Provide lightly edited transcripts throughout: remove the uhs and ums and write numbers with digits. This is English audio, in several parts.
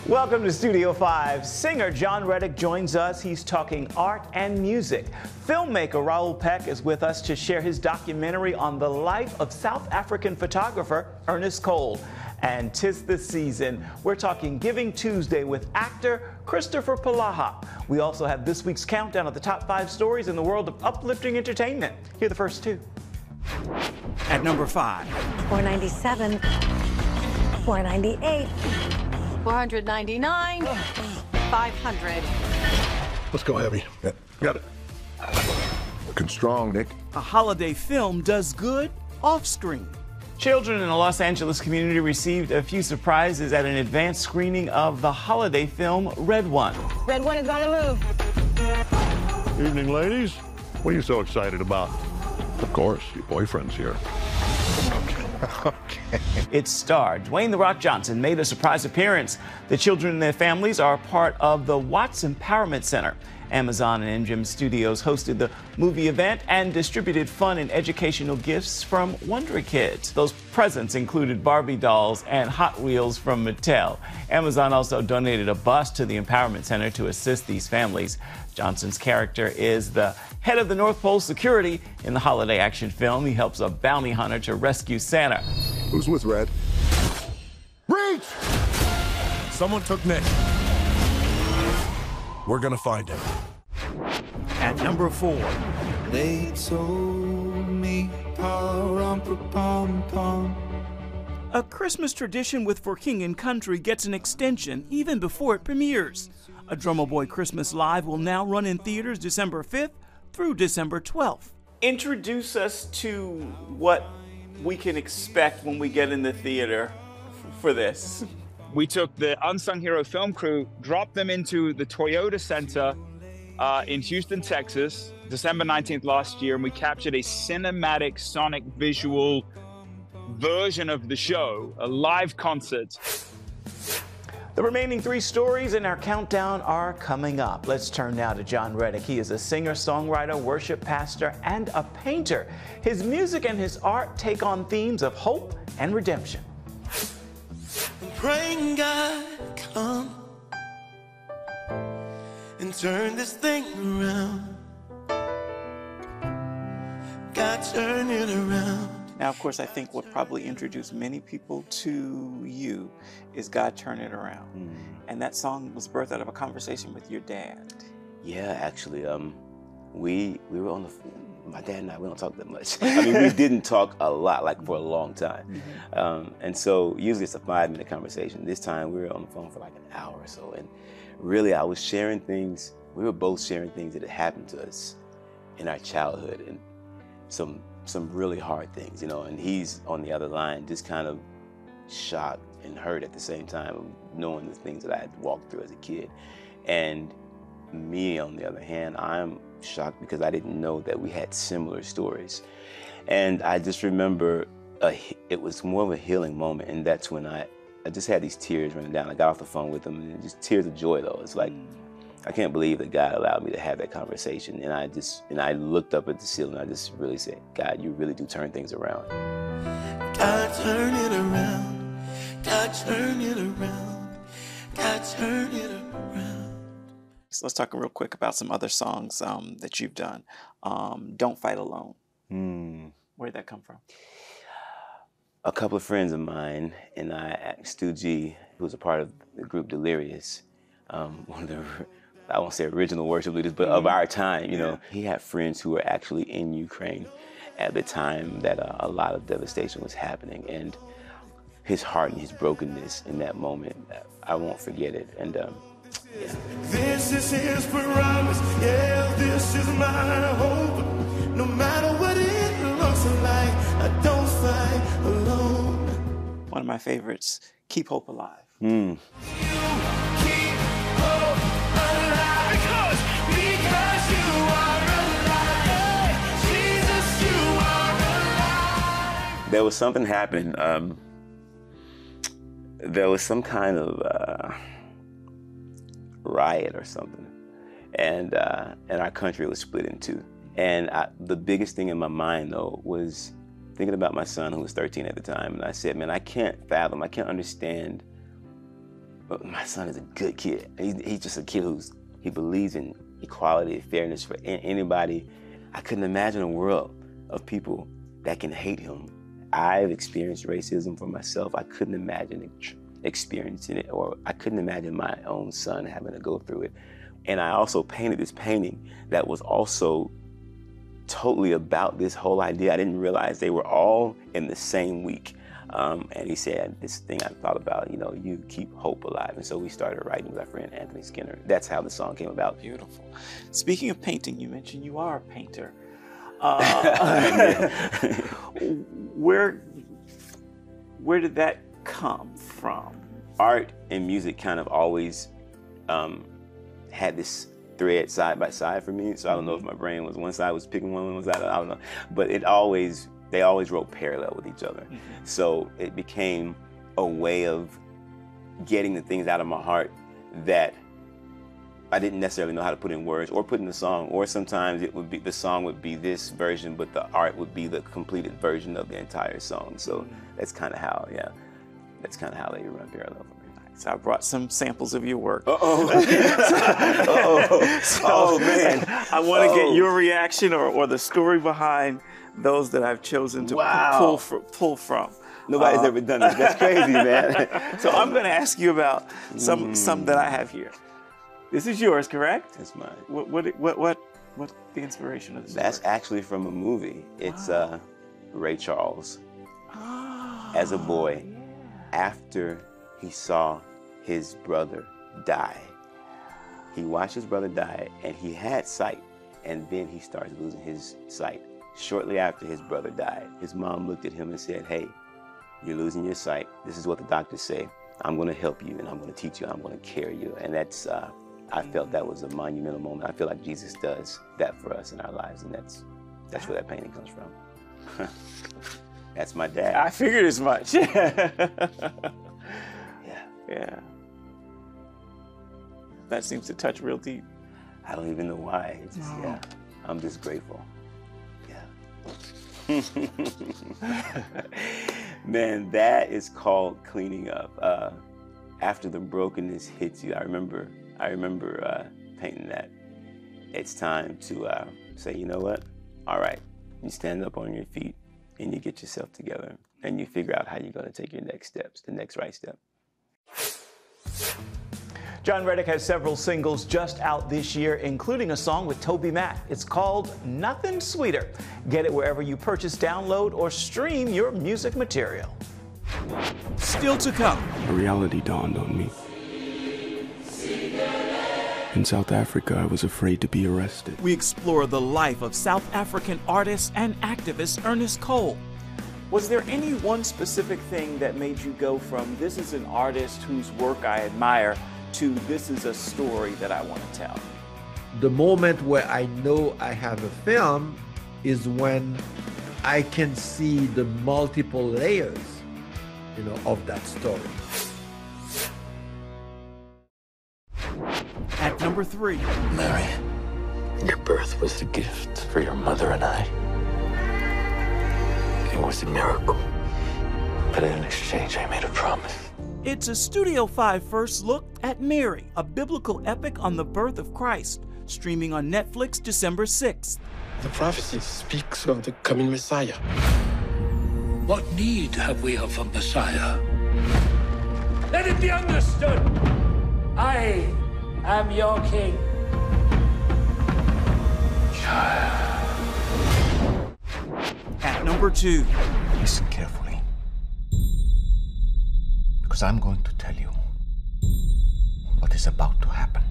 Welcome to Studio 5. Singer Jon Reddick joins us. He's talking art and music. Filmmaker Raoul Peck is with us to share his documentary on the life of South African photographer Ernest Cole. And 'tis the season. We're talking Giving Tuesday with actor Kristoffer Polaha. We also have this week's countdown of the top 5 stories in the world of uplifting entertainment. Here are the first 2. At number 5. 497, 498. 499, 500. Let's go heavy. Yeah, got it. Looking strong, Nick. A holiday film does good off-screen. Children in the Los Angeles community received a few surprises at an advanced screening of the holiday film Red One. Red One is gonna move. Evening, ladies. What are you so excited about? Of course, your boyfriend's here. Okay. Its star, Dwayne "The Rock" Johnson, made a surprise appearance. The children and their families are part of the Watts Empowerment Center. Amazon and MGM Studios hosted the movie event and distributed fun and educational gifts from Wonder Kids. Those presents included Barbie dolls and Hot Wheels from Mattel. Amazon also donated a bus to the Empowerment Center to assist these families. Johnson's character is the head of the North Pole security in the holiday action film. He helps a bounty hunter to rescue Santa. Who's with Red? Reach! Someone took Nick. We're gonna find him. At number 4. They told me, pom-pom-pom. A Christmas tradition with For King and Country gets an extension even before it premieres. A Drummer Boy Christmas Live will now run in theaters December 5th through December 12th. Introduce us to what we can expect when we get in the theater for this. We took the Unsung Hero film crew, dropped them into the Toyota Center in Houston, Texas, December 19th last year, and we captured a cinematic, sonic, visual version of the show, a live concert. The remaining 3 stories in our countdown are coming up. Let's turn now to Jon Reddick. He is a singer, songwriter, worship pastor, and a painter. His music and his art take on themes of hope and redemption. Praying God come and turn this thing around. God turn it around. Now, of course, I think what probably introduced many people to you is God Turn It Around. And that song was birthed out of a conversation with your dad. Yeah, actually, we were on the phone. My dad and I, we don't talk that much. I mean, we didn't talk a lot, like for a long time. And so usually it's a 5-minute conversation. This time we were on the phone for like an hour or so. And really I was sharing things, we were both sharing things that had happened to us in our childhood and some really hard things, you know, and he's on the other line just kind of shocked and hurt at the same time, knowing the things that I had walked through as a kid. And me, on the other hand, I'm shocked because I didn't know that we had similar stories. And I just remember it was more of a healing moment, and that's when I just had these tears running down. I got off the phone with him, and just tears of joy, though. It's like, I can't believe that God allowed me to have that conversation. And I looked up at the ceiling, and I just really said, God, you really do turn things around. God turn it around. God turn it around. God turn it around. So let's talk real quick about some other songs that you've done. Don't Fight Alone. Where did that come from? A couple of friends of mine and I, Stu G, who was a part of the group Delirious, one of the, I won't say original worship leaders, but of our time, you know. He had friends who were actually in Ukraine at the time that a lot of devastation was happening. And his heart and his brokenness in that moment, I won't forget it. And yeah. This is his promise, yeah, this is my hope. No matter what it looks like, I don't fight alone. One of my favorites, Keep Hope Alive. You keep hope alive because you are alive. Jesus, you are alive. There was something happened. There was some kind of riot or something, and our country was split in two. And the biggest thing in my mind, though, was thinking about my son, who was 13 at the time, and I said, man, I can't fathom, I can't understand but my son is a good kid. He's just a kid he believes in equality, fairness for anybody. I couldn't imagine a world of people that can hate him. I've experienced racism for myself. I couldn't imagine experiencing it, or I couldn't imagine my own son having to go through it. And I also painted this painting that was also totally about this whole idea. I didn't realize they were all in the same week. And he said, this thing I thought about, you keep hope alive. And so we started writing with our friend Anthony Skinner. That's how the song came about. Beautiful. Speaking of painting, you mentioned you are a painter. Where did that come from? Art and music kind of always had this thread side by side for me. So I don't know if my brain was one side was picking one side, I don't know. But they always wrote parallel with each other. So it became a way of getting the things out of my heart that I didn't necessarily know how to put in words or put in the song. Or sometimes the song would be this version, but the art would be the completed version of the entire song. So that's kind of how, that's kind of how they run parallel for me. So I brought some samples of your work. Oh man. I want to get your reaction or the story behind those that I've chosen to pull from. Nobody's ever done this. That's crazy, man. So I'm going to ask you about some that I have here. This is yours, correct? That's mine. What the inspiration of this? That's actually from a movie. It's Ray Charles. As a boy, after he saw his brother die, he watched his brother die, and he had sight, and then he started losing his sight. Shortly after his brother died, his mom looked at him and said, "Hey, you're losing your sight. This is what the doctors say. I'm going to help you, and I'm going to teach you, I'm going to carry you." And that's, I felt that was a monumental moment. I feel like Jesus does that for us in our lives, and that's where that painting comes from. That's my dad. I figured as much. Yeah. That seems to touch real deep. I don't even know why. It's just, I'm just grateful. Yeah. Man, that is called cleaning up. After the brokenness hits you, I remember painting that. It's time to say, you know what? All right, you stand up on your feet and you get yourself together and you figure out how you're going to take your next steps, the next right step. Jon Reddick has several singles just out this year, including a song with Toby Mac. It's called Nothing Sweeter. Get it wherever you purchase, download, or stream your music material. Still to come. A reality dawned on me. In South Africa, I was afraid to be arrested. We explore the life of South African artist and activist Ernest Cole. Was there any one specific thing that made you go from this is an artist whose work I admire to this is a story that I want to tell? The moment where I know I have a film is when I can see the multiple layers, of that story. At number 3. Mary, your birth was a gift for your mother and I. It was a miracle. But in exchange, I made a promise. It's a Studio 5 first look at Mary, a biblical epic on the birth of Christ, streaming on Netflix December 6th. The prophecy speaks of the coming Messiah. What need have we of a Messiah? Let it be understood. I am your king. At number 2. Listen carefully, because I'm going to tell you what is about to happen.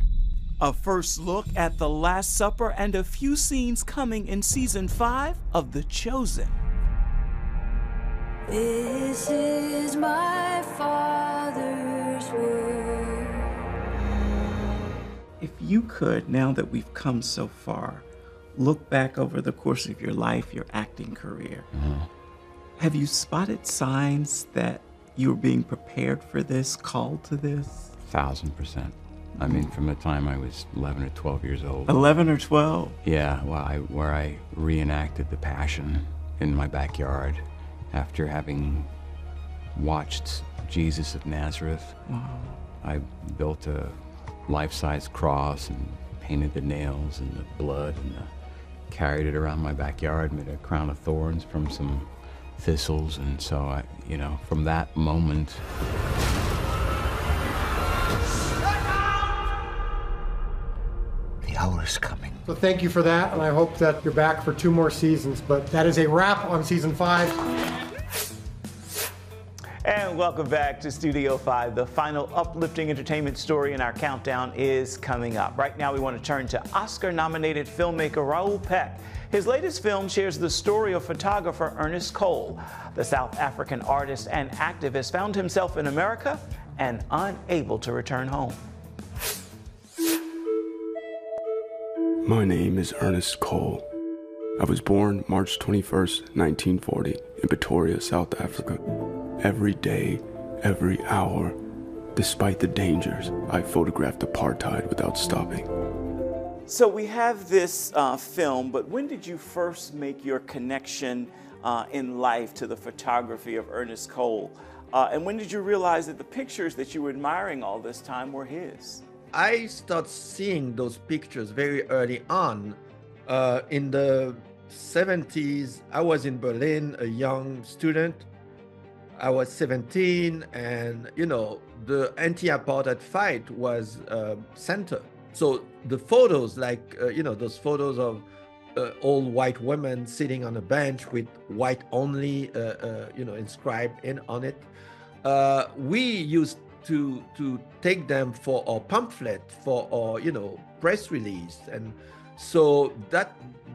A first look at the Last Supper and a few scenes coming in season 5 of The Chosen. This is my Father's word. If you could, now that we've come so far, look back over the course of your life, your acting career, have you spotted signs that you were being prepared for this, called to this? 1,000%. I mean, from the time I was 11 or 12 years old. 11 or 12? Yeah, well, where I reenacted the Passion in my backyard after having watched Jesus of Nazareth. Wow. I built a life-size cross and painted the nails and the blood and carried it around my backyard, made a crown of thorns from some thistles, and so I, from that moment. The hour is coming. So thank you for that, and I hope that you're back for 2 more seasons, but that is a wrap on season 5. And welcome back to Studio 5. The final uplifting entertainment story in our countdown is coming up. Right now we want to turn to Oscar-nominated filmmaker Raoul Peck. His latest film shares the story of photographer Ernest Cole. The South African artist and activist found himself in America and unable to return home. My name is Ernest Cole. I was born March 21st, 1940 in Pretoria, South Africa. Every day, every hour, despite the dangers, I photographed apartheid without stopping. So we have this film, but when did you first make your connection in life to the photography of Ernest Cole? And when did you realize that the pictures that you were admiring all this time were his? I started seeing those pictures very early on. In the 70s, I was in Berlin, a young student. I was 17, and the anti-apartheid fight was center. So the photos, like those photos of old white women sitting on a bench with white only, inscribed on it. We used to take them for our pamphlet, for our press release, and so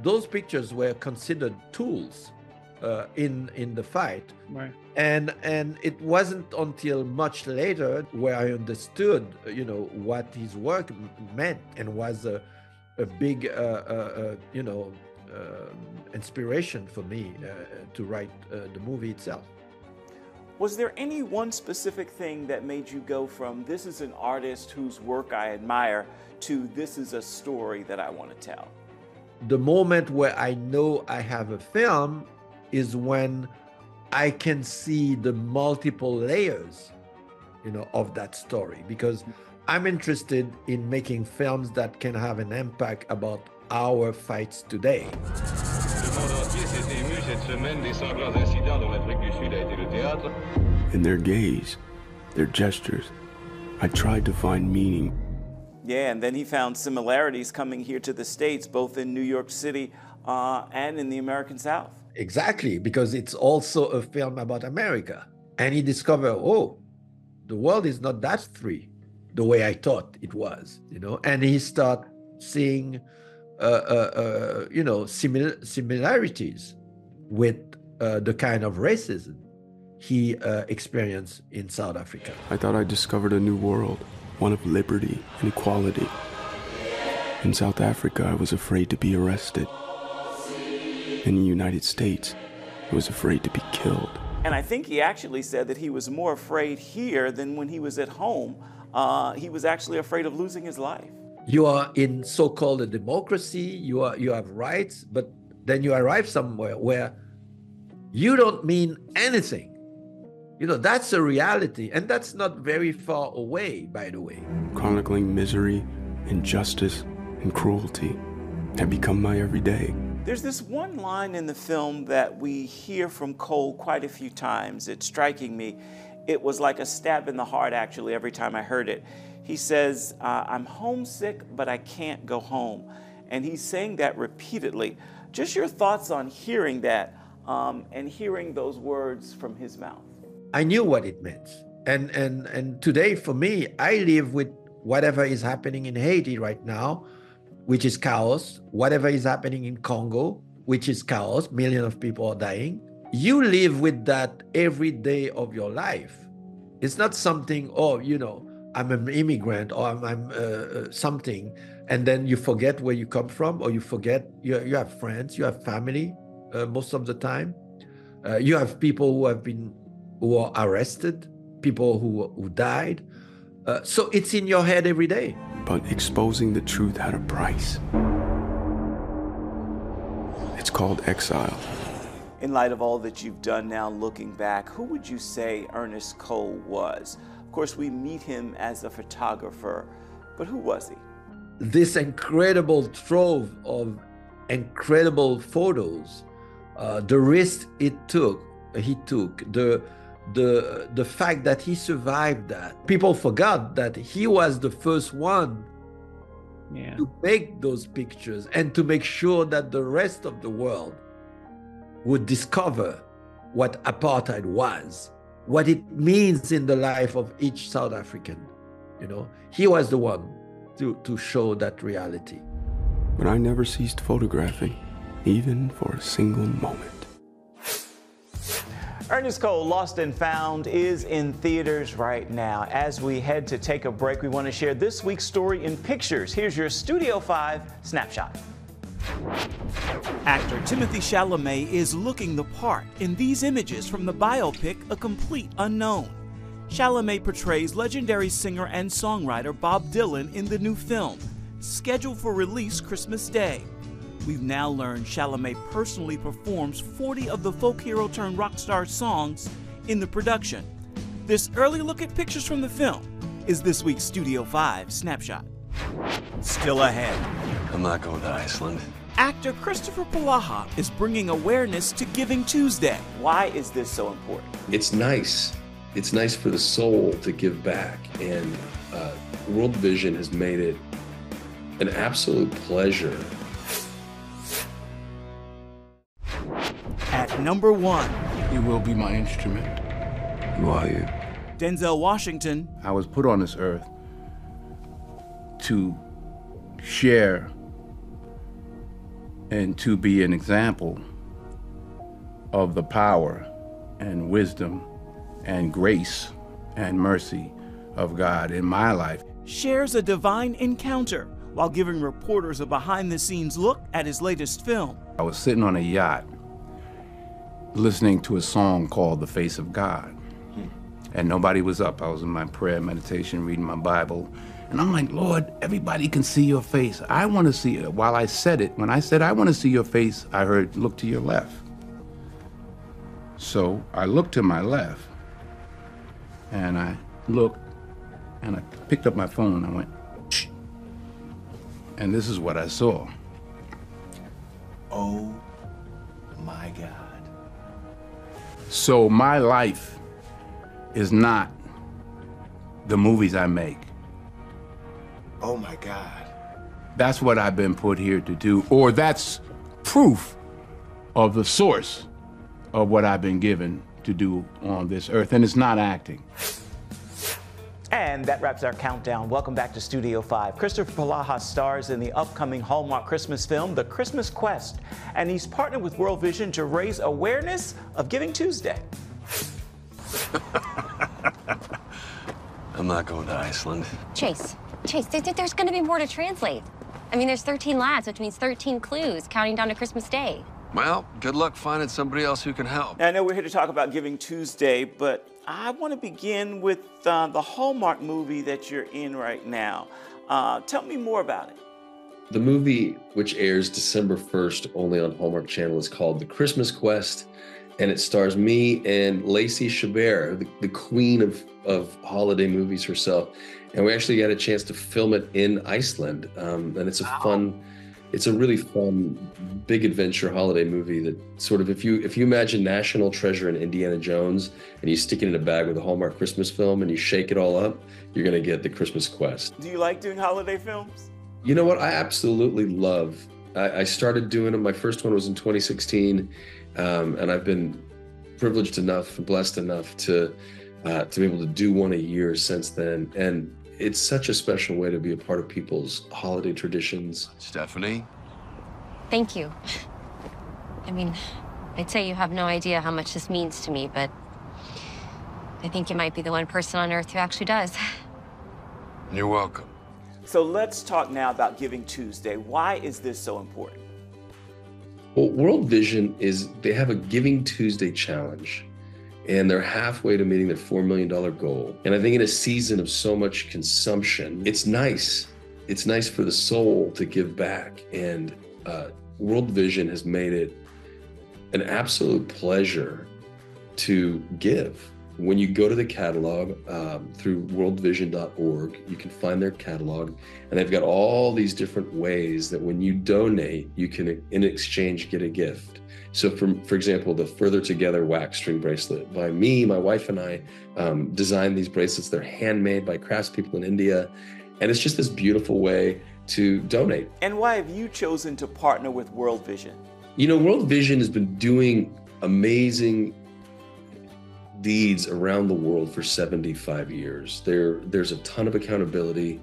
those pictures were considered tools in the fight. Right. And it wasn't until much later where I understood, what his work meant, and was a big, inspiration for me to write the movie itself. Was there any one specific thing that made you go from this is an artist whose work I admire to this is a story that I want to tell? The moment where I know I have a film is when I can see the multiple layers, of that story, because I'm interested in making films that can have an impact about our fights today. In their gaze, their gestures, I tried to find meaning. Yeah, and then he found similarities coming here to the States, both in New York City and in the American South. Exactly, because it's also a film about America. And he discovered, the world is not that free the way I thought it was, and he started seeing, similarities with the kind of racism he experienced in South Africa. I thought I discovered a new world, one of liberty and equality. In South Africa, I was afraid to be arrested. In the United States, I was afraid to be killed. And I think he actually said that he was more afraid here than when he was at home. He was actually afraid of losing his life. You are in so-called a democracy, you have rights, but then you arrive somewhere where you don't mean anything. That's a reality, and that's not very far away, by the way. Chronicling misery, injustice, and cruelty have become my everyday. There's this one line in the film that we hear from Cole quite a few times. It's striking me. It was like a stab in the heart, actually, every time I heard it. He says, I'm homesick, but I can't go home. And he's saying that repeatedly. Just your thoughts on hearing that and hearing those words from his mouth. I knew what it meant. And today, for me, I live with whatever is happening in Haiti right now, which is chaos, whatever is happening in Congo, which is chaos, millions of people are dying. You live with that every day of your life. It's not something, I'm an immigrant or I'm something, and then you forget where you come from, or you forget you have friends, you have family most of the time. You have people who are arrested, people who died. So it's in your head every day. But exposing the truth had a price. It's called exile. In light of all that you've done now, looking back, who would you say Ernest Cole was? course, we meet him as a photographer, but who was he? This incredible trove of incredible photos, the risk he took, the fact that he survived that. People forgot that he was the first one to make those pictures and to make sure that the rest of the world would discover what apartheid was, what it means in the life of each South African. You know, he was the one to show that reality. But I never ceased photographing, even for a single moment. Ernest Cole, Lost and Found, is in theaters right now. As we head to take a break, we want to share this week's story in pictures. Here's your Studio 5 snapshot. Actor Timothée Chalamet is looking the part in these images from the biopic A Complete Unknown. Chalamet portrays legendary singer and songwriter Bob Dylan in the new film, scheduled for release Christmas Day. We've now learned Chalamet personally performs 40 of the folk hero turned rock star songs in the production. This early look at pictures from the film is this week's Studio 5 snapshot. Still ahead. I'm not going to Iceland. Actor Kristoffer Polaha is bringing awareness to Giving Tuesday. Why is this so important? It's nice. It's nice for the soul to give back, and World Vision has made it an absolute pleasure. At number 1. You will be my instrument. Who are you? Denzel Washington. I was put on this earth to share and to be an example of the power and wisdom and grace and mercy of God in my life. Shares a divine encounter while giving reporters a behind-the-scenes look at his latest film. I was sitting on a yacht listening to a song called The Face of God. And nobody was up. I was in my prayer, meditation, reading my Bible. And I'm like, Lord, everybody can see your face. I want to see it. While I said it, when I said, I want to see your face, I heard, look to your left. So I looked to my left, and I looked, and I picked up my phone, and I went, shh. And this is what I saw. Oh my God. So my life is not the movies I make. Oh my God. That's what I've been put here to do, or that's proof of the source of what I've been given to do on this earth, and it's not acting. And that wraps our countdown. Welcome back to Studio 5. Kristoffer Polaha stars in the upcoming Hallmark Christmas film, The Christmas Quest, and he's partnered with World Vision to raise awareness of Giving Tuesday. I'm not going to Iceland. Chase, there's going to be more to translate. I mean, there's 13 lads, which means 13 clues, counting down to Christmas Day. Well, good luck finding somebody else who can help. Now, I know we're here to talk about Giving Tuesday, but I want to begin with the Hallmark movie that you're in right now. Tell me more about it. The movie, which airs December 1st only on Hallmark Channel, is called The Christmas Quest, and it stars me and Lacey Chabert, the queen of holiday movies herself. And we actually got a chance to film it in Iceland, and it's a really fun, big adventure holiday movie that sort of, if you imagine National Treasure and Indiana Jones, and you stick it in a bag with a Hallmark Christmas film and you shake it all up, you're gonna get The Christmas Quest. Do you like doing holiday films? You know what, I absolutely love. I started doing them, my first one was in 2016, and I've been privileged enough, blessed enough to be able to do one a year since then. And it's such a special way to be a part of people's holiday traditions. Stephanie? Thank you. I mean, I'd say you have no idea how much this means to me, but I think you might be the one person on earth who actually does. You're welcome. So let's talk now about Giving Tuesday. Why is this so important? Well, World Vision they have a Giving Tuesday challenge, and they're halfway to meeting their $4 million goal. And I think in a season of so much consumption, it's nice. It's nice for the soul to give back. And World Vision has made it an absolute pleasure to give. When you go to the catalog through worldvision.org, you can find their catalog, and they've got all these different ways that when you donate, you can in exchange get a gift. So for example, the Further Together wax string bracelet by me, my wife and I designed these bracelets. They're handmade by craftspeople in India. And it's just this beautiful way to donate. And why have you chosen to partner with World Vision? You know, World Vision has been doing amazing deeds around the world for 75 years. There's a ton of accountability.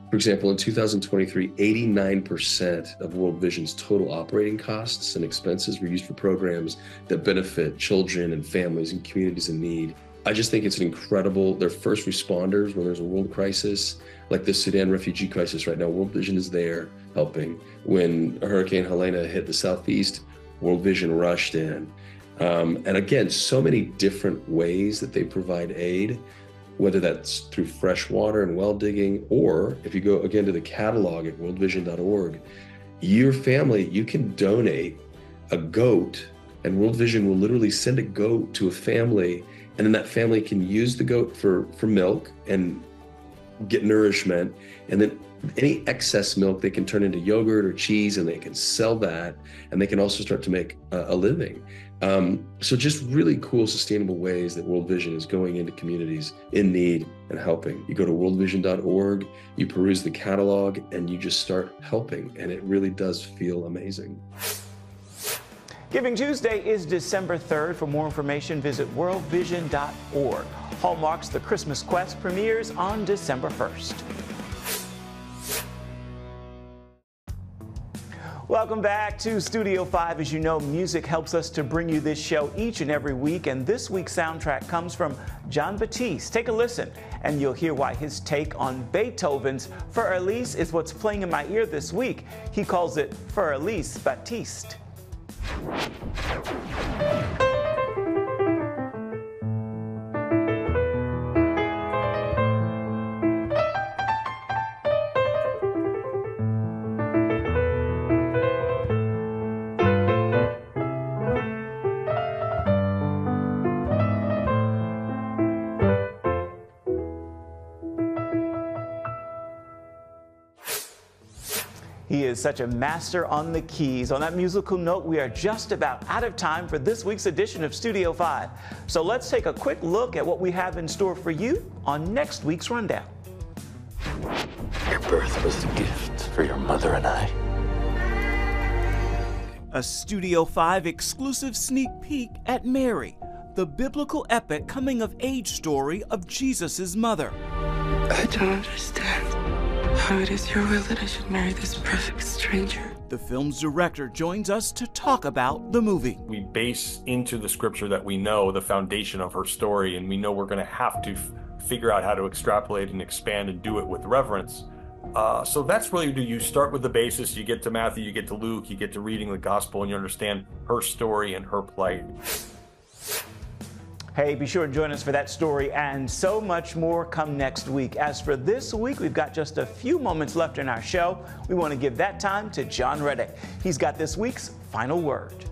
For example, in 2023, 89% of World Vision's total operating costs and expenses were used for programs that benefit children and families and communities in need. I just think it's an incredible, they're first responders when there's a world crisis, like the Sudan refugee crisis right now. World Vision is there helping. When Hurricane Helena hit the Southeast, World Vision rushed in. And again, so many different ways that they provide aid, whether that's through fresh water and well digging, or if you go again to the catalog at worldvision.org, your family, you can donate a goat, and World Vision will literally send a goat to a family, and then that family can use the goat for milk and get nourishment, and then any excess milk they can turn into yogurt or cheese, and they can sell that, and they can also start to make a living. So just really cool, sustainable ways that World Vision is going into communities in need and helping. You go to worldvision.org, you peruse the catalog, and you just start helping, and it really does feel amazing. Giving Tuesday is December 3rd. For more information, visit worldvision.org. Hallmark's The Christmas Quest premieres on December 1st. Welcome back to Studio 5. As you know, music helps us to bring you this show each and every week, and this week's soundtrack comes from Jon Batiste. Take a listen, and you'll hear why his take on Beethoven's Für Elise is what's playing in my ear this week. He calls it Für Elise Batiste. He is such a master on the keys. On that musical note, we are just about out of time for this week's edition of Studio 5. So let's take a quick look at what we have in store for you on next week's Rundown. Your birth was a gift for your mother and I. A Studio 5 exclusive sneak peek at Mary, the biblical epic coming-of-age story of Jesus' mother. I don't understand how it is your will that I should marry this perfect stranger. The film's director joins us to talk about the movie. We base into the scripture that we know the foundation of her story, and we know we're going to have to figure out how to extrapolate and expand and do it with reverence. So that's really, you start with the basis, you get to Matthew, you get to Luke, you get to reading the gospel, and you understand her story and her plight. Hey, be sure to join us for that story and so much more come next week. As for this week, we've got just a few moments left in our show. We want to give that time to Jon Reddick. He's got this week's final word.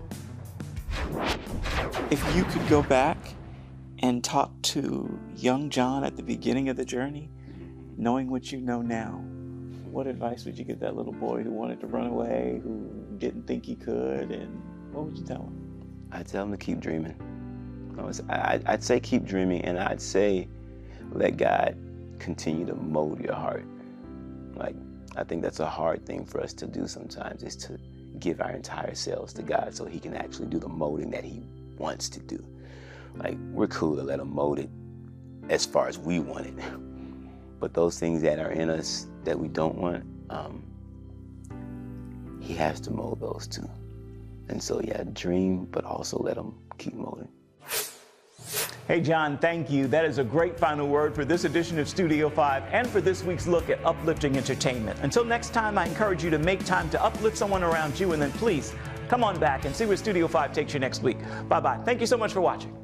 If you could go back and talk to young Jon at the beginning of the journey, knowing what you know now, what advice would you give that little boy who wanted to run away, who didn't think he could, and what would you tell him? I'd tell him to keep dreaming. I'd say keep dreaming, and I'd say let God continue to mold your heart. Like, I think that's a hard thing for us to do sometimes, is to give our entire selves to God so he can actually do the molding that he wants to do. Like, we're cool to let him mold it as far as we want it. But those things that are in us that we don't want, he has to mold those too. And so, yeah, dream, but also let him keep molding. Hey, Jon, thank you. That is a great final word for this edition of Studio 5 and for this week's look at uplifting entertainment. Until next time, I encourage you to make time to uplift someone around you, and then please come on back and see where Studio 5 takes you next week. Bye-bye. Thank you so much for watching.